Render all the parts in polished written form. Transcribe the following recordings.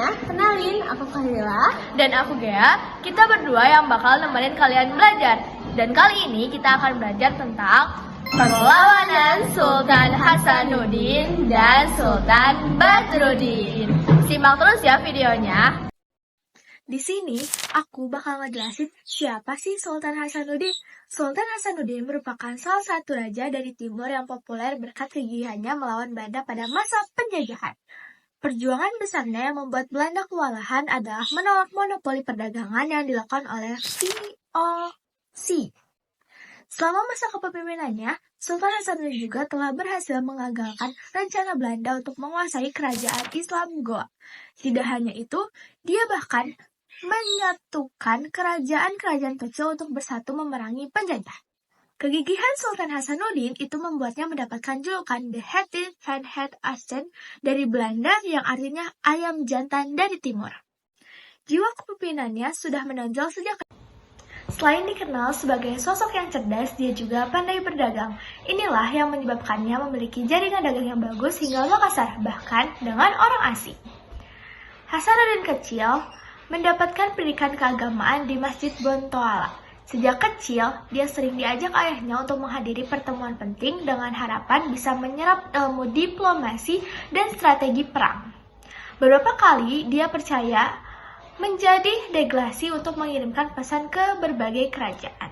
semuanya, kenalin aku Khalila. Dan aku Gea, kita berdua yang bakal nemenin kalian belajar. Dan kali ini kita akan belajar tentang perlawanan Sultan Hasanuddin dan Sultan Badruddin. Simak terus ya videonya. Di sini aku bakal ngejelasin siapa sih Sultan Hasanuddin. Sultan Hasanuddin merupakan salah satu raja dari timur yang populer berkat kegigihannya melawan Belanda pada masa penjajahan. Perjuangan besarnya yang membuat Belanda kewalahan adalah menolak monopoli perdagangan yang dilakukan oleh VOC. Selama masa kepemimpinannya, Sultan Hasanuddin juga telah berhasil mengagalkan rencana Belanda untuk menguasai kerajaan Islam Goa. Tidak hanya itu, dia bahkan menyatukan kerajaan-kerajaan kecil untuk bersatu memerangi penjajah. Kegigihan Sultan Hasanuddin itu membuatnya mendapatkan julukan The Hattin van het Oosten dari Belanda yang artinya ayam jantan dari timur. Jiwa kepemimpinannya sudah menonjol sejak kecil. Selain dikenal sebagai sosok yang cerdas, dia juga pandai berdagang. Inilah yang menyebabkannya memiliki jaringan dagang yang bagus hingga Makassar, bahkan dengan orang asing. Hasanuddin kecil mendapatkan pendidikan keagamaan di Masjid Bontoala. Sejak kecil, dia sering diajak ayahnya untuk menghadiri pertemuan penting dengan harapan bisa menyerap ilmu diplomasi dan strategi perang. Beberapa kali dia percaya menjadi delegasi untuk mengirimkan pesan ke berbagai kerajaan.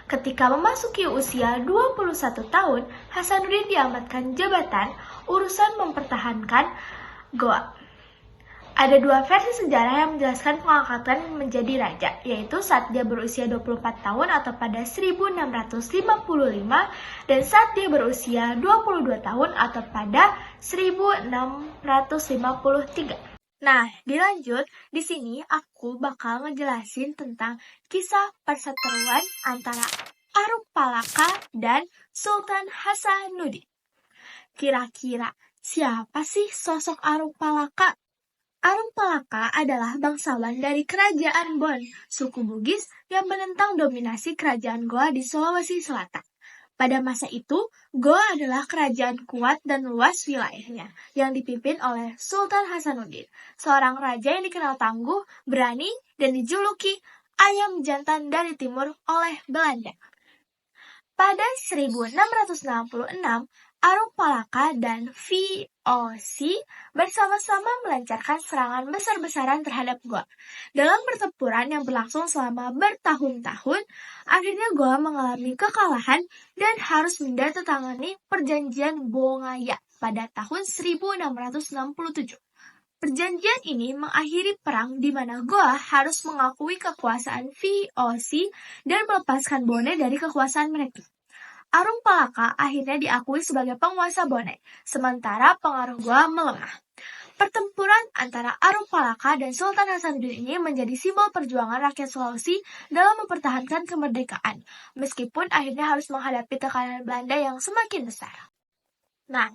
Ketika memasuki usia 21 tahun, Hasanuddin diamanatkan jabatan urusan mempertahankan Goa. Ada dua versi sejarah yang menjelaskan pengangkatan menjadi raja, yaitu saat dia berusia 24 tahun atau pada 1655 dan saat dia berusia 22 tahun atau pada 1653. Nah, dilanjut, di sini aku bakal ngejelasin tentang kisah perseteruan antara Arukpalaka dan Sultan Hasanuddin. Kira-kira siapa sih sosok Arukpalaka? Arukpalaka adalah bangsawan dari Kerajaan Bon, suku Bugis yang menentang dominasi Kerajaan Goa di Sulawesi Selatan. Pada masa itu, Goa adalah kerajaan kuat dan luas wilayahnya, yang dipimpin oleh Sultan Hasanuddin, seorang raja yang dikenal tangguh, berani, dan dijuluki ayam jantan dari timur oleh Belanda. Pada 1666, Arukpalaka dan VOC bersama-sama melancarkan serangan besar-besaran terhadap Goa. Dalam pertempuran yang berlangsung selama bertahun-tahun, akhirnya Goa mengalami kekalahan dan harus menandatangani perjanjian Bongaya pada tahun 1667. Perjanjian ini mengakhiri perang di mana Goa harus mengakui kekuasaan VOC dan melepaskan Bone dari kekuasaan mereka. Arukpalaka akhirnya diakui sebagai penguasa Bone, sementara pengaruh Goa melemah. Pertempuran antara Arukpalaka dan Sultan Hasanuddin ini menjadi simbol perjuangan rakyat Sulawesi dalam mempertahankan kemerdekaan, meskipun akhirnya harus menghadapi tekanan Belanda yang semakin besar. Nah,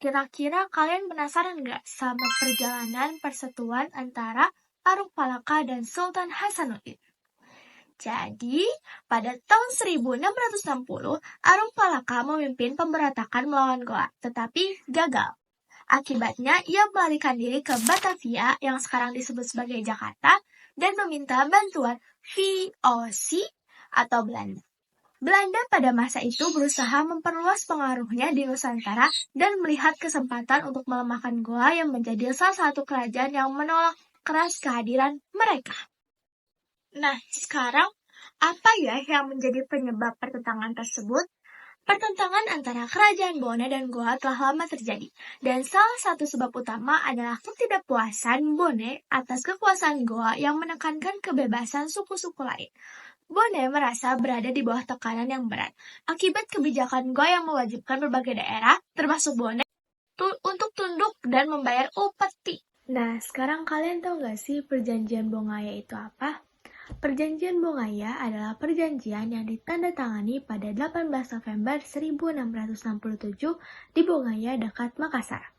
kira-kira kalian penasaran nggak sama perjalanan persetuan antara Arukpalaka dan Sultan Hasanuddin? Jadi, pada tahun 1660, Arukpalaka memimpin pemberontakan melawan Goa, tetapi gagal. Akibatnya, ia melarikan diri ke Batavia yang sekarang disebut sebagai Jakarta dan meminta bantuan VOC atau Belanda. Belanda pada masa itu berusaha memperluas pengaruhnya di Nusantara dan melihat kesempatan untuk melemahkan Goa yang menjadi salah satu kerajaan yang menolak keras kehadiran mereka. Nah, sekarang apa ya yang menjadi penyebab pertentangan tersebut? Pertentangan antara kerajaan Bone dan Goa telah lama terjadi, dan salah satu sebab utama adalah ketidakpuasan Bone atas kekuasaan Goa yang menekankan kebebasan suku-suku lain. Bone merasa berada di bawah tekanan yang berat, akibat kebijakan Goa yang mewajibkan berbagai daerah, termasuk Bone, untuk tunduk dan membayar upeti. Nah, sekarang kalian tahu nggak sih perjanjian Bongaya itu apa? Perjanjian Bongaya adalah perjanjian yang ditandatangani pada 18 November 1667 di Bongaya dekat Makassar,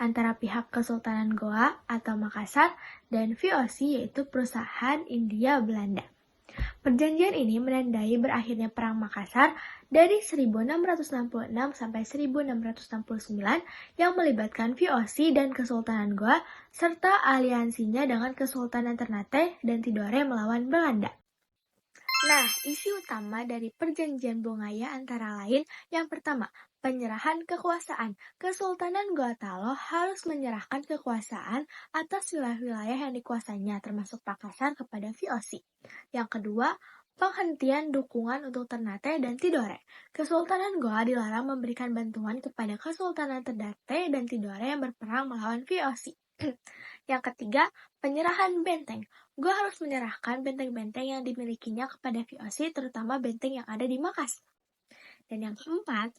antara pihak Kesultanan Goa atau Makassar dan VOC yaitu perusahaan India Belanda. Perjanjian ini menandai berakhirnya Perang Makassar dari 1666 sampai 1669 yang melibatkan VOC dan Kesultanan Goa serta aliansinya dengan Kesultanan Ternate dan Tidore melawan Belanda. Nah, isi utama dari perjanjian Bongaya antara lain yang pertama, penyerahan kekuasaan. Kesultanan Goa Talo harus menyerahkan kekuasaan atas wilayah-wilayah yang dikuasainya termasuk Makassar kepada VOC. Yang kedua, penghentian dukungan untuk Ternate dan Tidore. Kesultanan Goa dilarang memberikan bantuan kepada Kesultanan Ternate dan Tidore yang berperang melawan VOC. Yang ketiga, penyerahan benteng. Goa harus menyerahkan benteng-benteng yang dimilikinya kepada VOC, terutama benteng yang ada di Makassar. Dan yang keempat,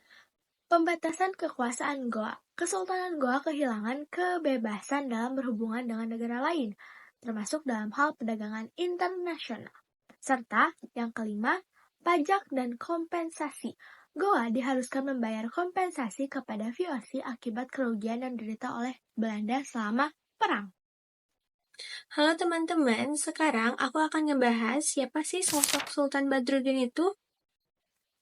pembatasan kekuasaan Goa. Kesultanan Goa kehilangan kebebasan dalam berhubungan dengan negara lain, termasuk dalam hal perdagangan internasional. Serta yang kelima, pajak dan kompensasi. Goa diharuskan membayar kompensasi kepada VOC akibat kerugian yang diderita oleh Belanda selama perang. Halo teman-teman, sekarang aku akan ngebahas siapa sih sosok Sultan Badruddin itu.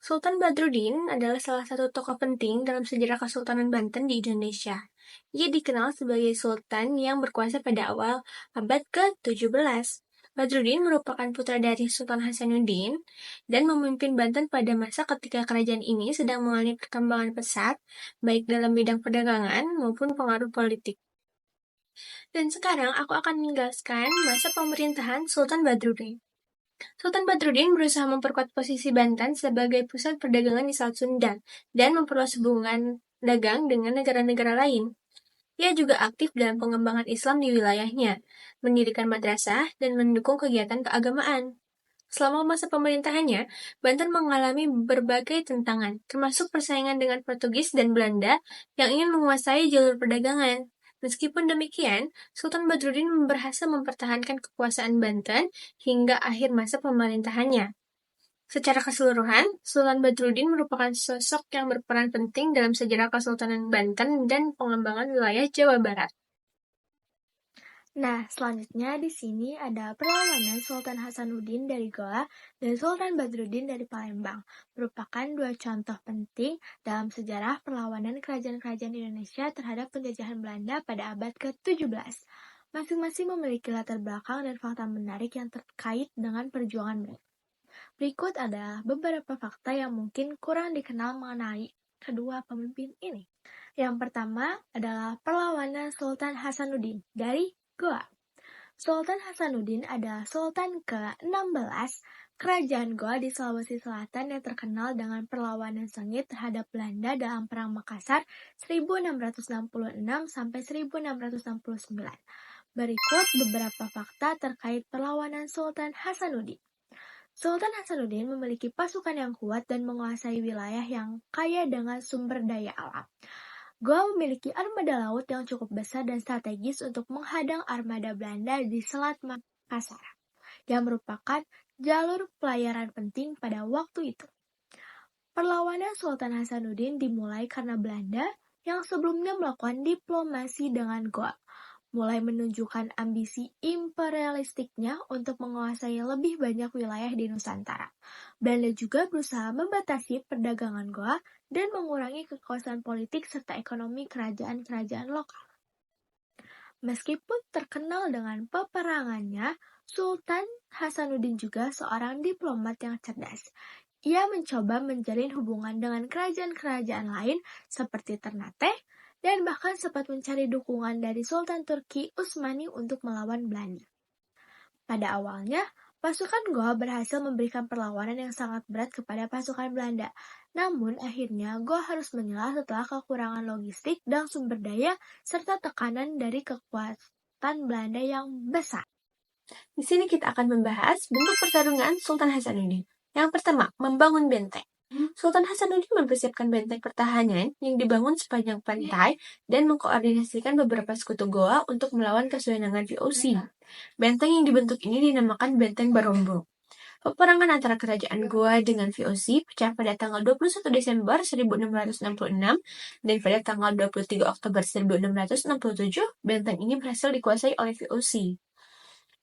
Sultan Badruddin adalah salah satu tokoh penting dalam sejarah Kesultanan Banten di Indonesia. Ia dikenal sebagai sultan yang berkuasa pada awal abad ke-17. Badruddin merupakan putra dari Sultan Hasanuddin dan memimpin Banten pada masa ketika kerajaan ini sedang mengalami perkembangan pesat, baik dalam bidang perdagangan maupun pengaruh politik. Dan sekarang aku akan menjelaskan masa pemerintahan Sultan Badruddin. Sultan Badruddin berusaha memperkuat posisi Banten sebagai pusat perdagangan di Selat Sunda dan memperluas hubungan dagang dengan negara-negara lain. Ia juga aktif dalam pengembangan Islam di wilayahnya, mendirikan madrasah, dan mendukung kegiatan keagamaan. Selama masa pemerintahannya, Banten mengalami berbagai tantangan, termasuk persaingan dengan Portugis dan Belanda yang ingin menguasai jalur perdagangan. Meskipun demikian, Sultan Badruddin berhasil mempertahankan kekuasaan Banten hingga akhir masa pemerintahannya. Secara keseluruhan, Sultan Badruddin merupakan sosok yang berperan penting dalam sejarah Kesultanan Banten dan pengembangan wilayah Jawa Barat. Nah, selanjutnya di sini ada perlawanan Sultan Hasanuddin dari Goa dan Sultan Badruddin dari Palembang, merupakan dua contoh penting dalam sejarah perlawanan kerajaan-kerajaan Indonesia terhadap penjajahan Belanda pada abad ke-17. Masing-masing memiliki latar belakang dan fakta menarik yang terkait dengan perjuangan mereka. Berikut adalah beberapa fakta yang mungkin kurang dikenal mengenai kedua pemimpin ini. Yang pertama adalah perlawanan Sultan Hasanuddin dari Goa. Sultan Hasanuddin adalah Sultan ke-16 Kerajaan Goa di Sulawesi Selatan yang terkenal dengan perlawanan sengit terhadap Belanda dalam Perang Makassar 1666 sampai 1669. Berikut beberapa fakta terkait perlawanan Sultan Hasanuddin. Sultan Hasanuddin memiliki pasukan yang kuat dan menguasai wilayah yang kaya dengan sumber daya alam. Goa memiliki armada laut yang cukup besar dan strategis untuk menghadang armada Belanda di Selat Makassar, yang merupakan jalur pelayaran penting pada waktu itu. Perlawanan Sultan Hasanuddin dimulai karena Belanda yang sebelumnya melakukan diplomasi dengan Goa, mulai menunjukkan ambisi imperialistiknya untuk menguasai lebih banyak wilayah di Nusantara. Belanda juga berusaha membatasi perdagangan Goa dan mengurangi kekuasaan politik serta ekonomi kerajaan-kerajaan lokal. Meskipun terkenal dengan peperangannya, Sultan Hasanuddin juga seorang diplomat yang cerdas. Ia mencoba menjalin hubungan dengan kerajaan-kerajaan lain seperti Ternate, dan bahkan sempat mencari dukungan dari Sultan Turki Utsmani untuk melawan Belanda. Pada awalnya, pasukan Goa berhasil memberikan perlawanan yang sangat berat kepada pasukan Belanda. Namun akhirnya Goa harus menyerah setelah kekurangan logistik dan sumber daya serta tekanan dari kekuatan Belanda yang besar. Di sini kita akan membahas bentuk pertarungan Sultan Hasanuddin. Yang pertama, membangun benteng. Sultan Hasanuddin mempersiapkan benteng pertahanan yang dibangun sepanjang pantai dan mengkoordinasikan beberapa sekutu Goa untuk melawan kesewenangan VOC. Benteng yang dibentuk ini dinamakan Benteng Barombo. Peperangan antara kerajaan Goa dengan VOC pecah pada tanggal 21 Desember 1666 dan pada tanggal 23 Oktober 1667, benteng ini berhasil dikuasai oleh VOC.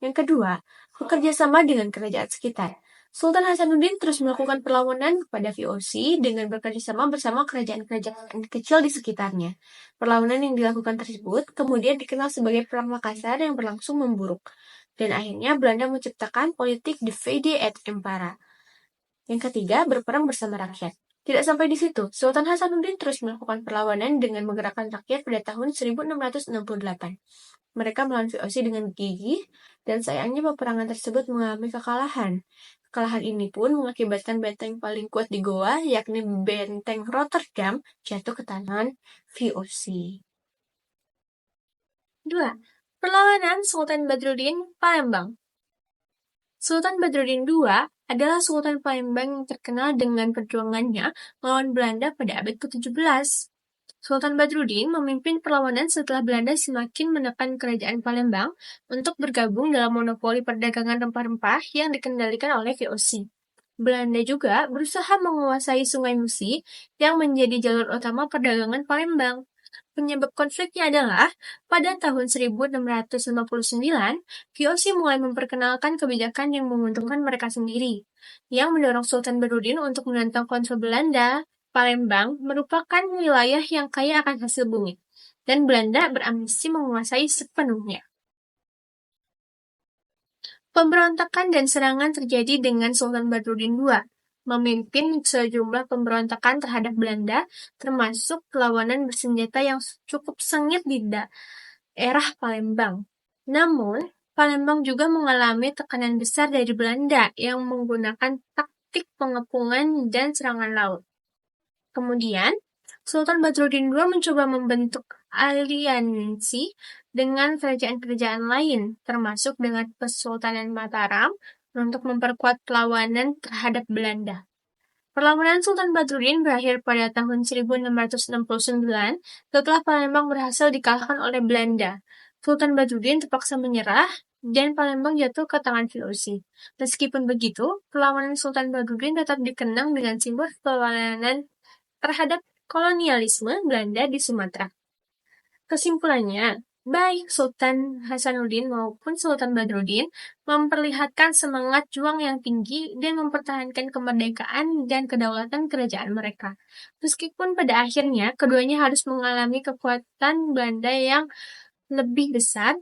Yang kedua, bekerja sama dengan kerajaan sekitar. Sultan Hasanuddin terus melakukan perlawanan kepada VOC dengan bekerja sama bersama kerajaan-kerajaan kecil di sekitarnya. Perlawanan yang dilakukan tersebut kemudian dikenal sebagai Perang Makassar yang berlangsung memburuk. Dan akhirnya Belanda menciptakan politik divide et impera. Yang ketiga, berperang bersama rakyat. Tidak sampai di situ, Sultan Hasanuddin terus melakukan perlawanan dengan menggerakkan rakyat pada tahun 1668. Mereka melawan VOC dengan gigih, dan sayangnya peperangan tersebut mengalami kekalahan. Kekalahan ini pun mengakibatkan benteng paling kuat di Goa, yakni Benteng Rotterdam, jatuh ke tangan VOC. 2. Perlawanan Sultan Badruddin Palembang. Sultan Badruddin II adalah Sultan Palembang yang terkenal dengan perjuangannya melawan Belanda pada abad ke-17. Sultan Badruddin memimpin perlawanan setelah Belanda semakin menekan kerajaan Palembang untuk bergabung dalam monopoli perdagangan rempah-rempah yang dikendalikan oleh VOC. Belanda juga berusaha menguasai Sungai Musi yang menjadi jalur utama perdagangan Palembang. Penyebab konfliknya adalah, pada tahun 1659, VOC mulai memperkenalkan kebijakan yang menguntungkan mereka sendiri, yang mendorong Sultan Badruddin untuk menentang konsul Belanda. Palembang merupakan wilayah yang kaya akan hasil bumi, dan Belanda berambisi menguasai sepenuhnya. Pemberontakan dan serangan terjadi dengan Sultan Badruddin II, memimpin sejumlah pemberontakan terhadap Belanda, termasuk perlawanan bersenjata yang cukup sengit di daerah Palembang. Namun, Palembang juga mengalami tekanan besar dari Belanda yang menggunakan taktik pengepungan dan serangan laut. Kemudian, Sultan Badruddin II mencoba membentuk aliansi dengan kerajaan-kerajaan lain, termasuk dengan Kesultanan Mataram, untuk memperkuat perlawanan terhadap Belanda. Perlawanan Sultan Badruddin berakhir pada tahun 1669 setelah Palembang berhasil dikalahkan oleh Belanda. Sultan Badruddin terpaksa menyerah dan Palembang jatuh ke tangan VOC. Meskipun begitu, perlawanan Sultan Badruddin tetap dikenang dengan simbol perlawanan terhadap kolonialisme Belanda di Sumatera. Kesimpulannya, baik Sultan Hasanuddin maupun Sultan Badruddin memperlihatkan semangat juang yang tinggi dan mempertahankan kemerdekaan dan kedaulatan kerajaan mereka. Meskipun pada akhirnya keduanya harus mengalami kekuatan Belanda yang lebih besar,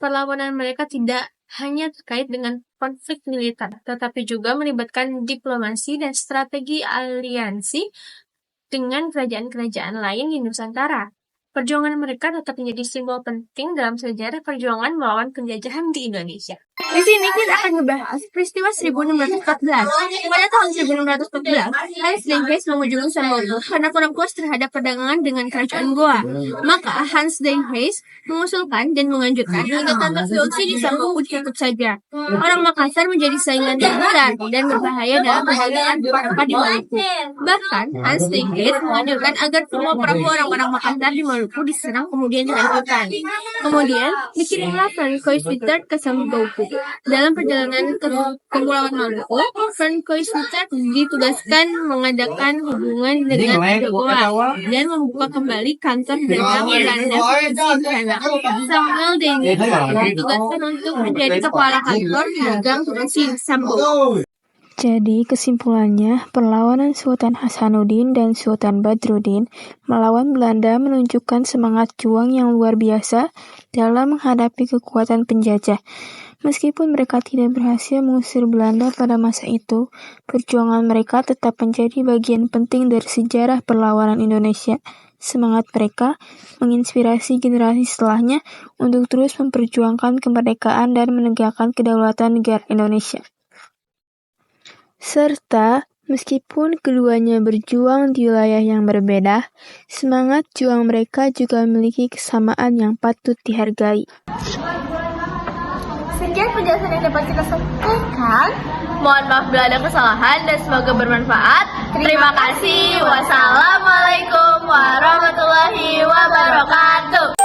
perlawanan mereka tidak hanya terkait dengan konflik militer, tetapi juga melibatkan diplomasi dan strategi aliansi dengan kerajaan-kerajaan lain di Nusantara. Perjuangan mereka tetap menjadi simbol penting dalam sejarah perjuangan melawan penjajahan di Indonesia. Di sini kita akan membahas peristiwa 1614. Pada tahun 1614, Hans Dengeis mengunjungi Samosir karena kurang puas terhadap perdagangan dengan kerajaan Goa. Maka Hans Dengeis mengusulkan dan menganjurkan agar kantor VOC di Samosir ditutup saja. Orang Makassar menjadi saingan yang besar dan berbahaya dalam perdagangan rempah di Maluku. Bahkan Hans Dengeis menganjurkan agar semua perahu orang-orang Makassar di Maluku diserang kemudian dihancurkan. Kemudian dikirimlah Francois Wittert ke Samosir. Dalam perjalanan ke Kepulauan Maluku, Francois Wittert ditugaskan mengadakan hubungan dengan Goa dan membuka kembali kantor dagang Belanda di sana. Samuel Dengeis ditugaskan untuk menjadi kepala kantor dagang di Samosir. Jadi kesimpulannya, perlawanan Sultan Hasanuddin dan Sultan Badruddin melawan Belanda menunjukkan semangat juang yang luar biasa dalam menghadapi kekuatan penjajah. Meskipun mereka tidak berhasil mengusir Belanda pada masa itu, perjuangan mereka tetap menjadi bagian penting dari sejarah perlawanan Indonesia. Semangat mereka menginspirasi generasi setelahnya untuk terus memperjuangkan kemerdekaan dan menegakkan kedaulatan negara Indonesia. Serta, meskipun keduanya berjuang di wilayah yang berbeda, semangat juang mereka juga memiliki kesamaan yang patut dihargai. Sekian penjelasan yang dapat kita sampaikan. Mohon maaf bila ada kesalahan dan semoga bermanfaat. Terima kasih. Wassalamualaikum warahmatullahi wabarakatuh.